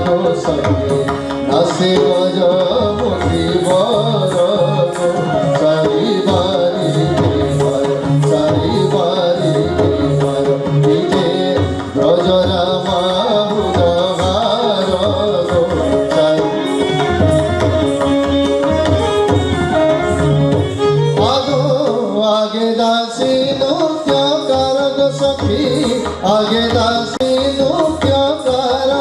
আগো সখী নাচে গজমতি বর চারি বারি ঘর চারি বারি ঘর বিজে ব্রজরামা বুধবার আগো আগে দাসী নৃত্য কারক সখী आगे दासी नु क्या करा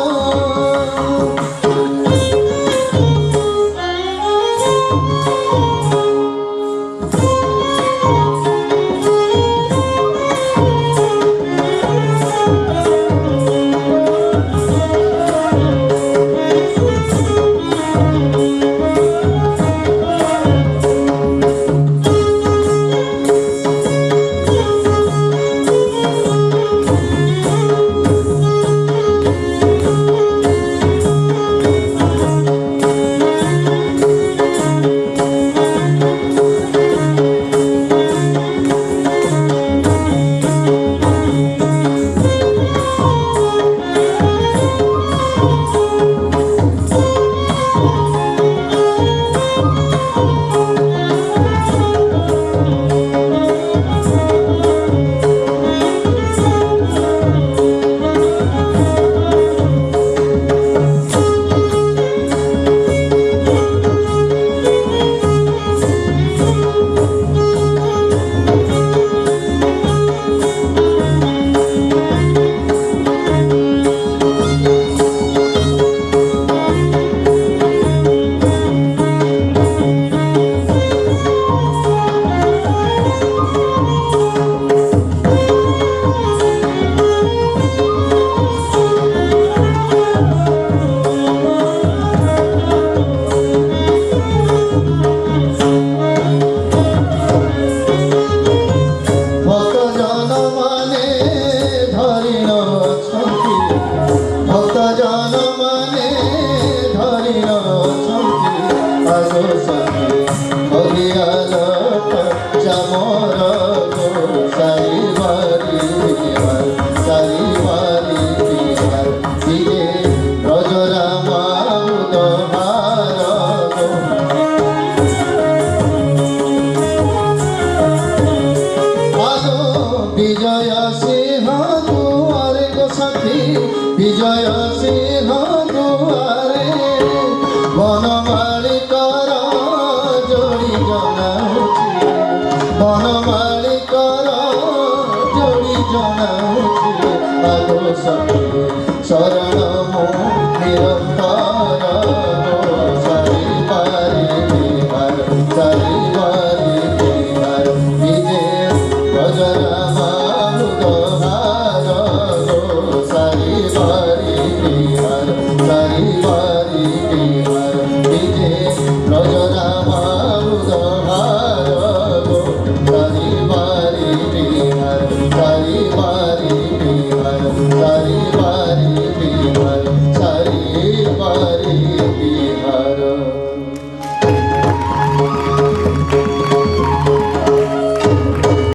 विजय सिंह दुआरे को सखी विजय सिंह दुआरे बनमालिकर जोड़ी जनाउछि बनमालिकर जोड़ी जनाउछि आगो सखी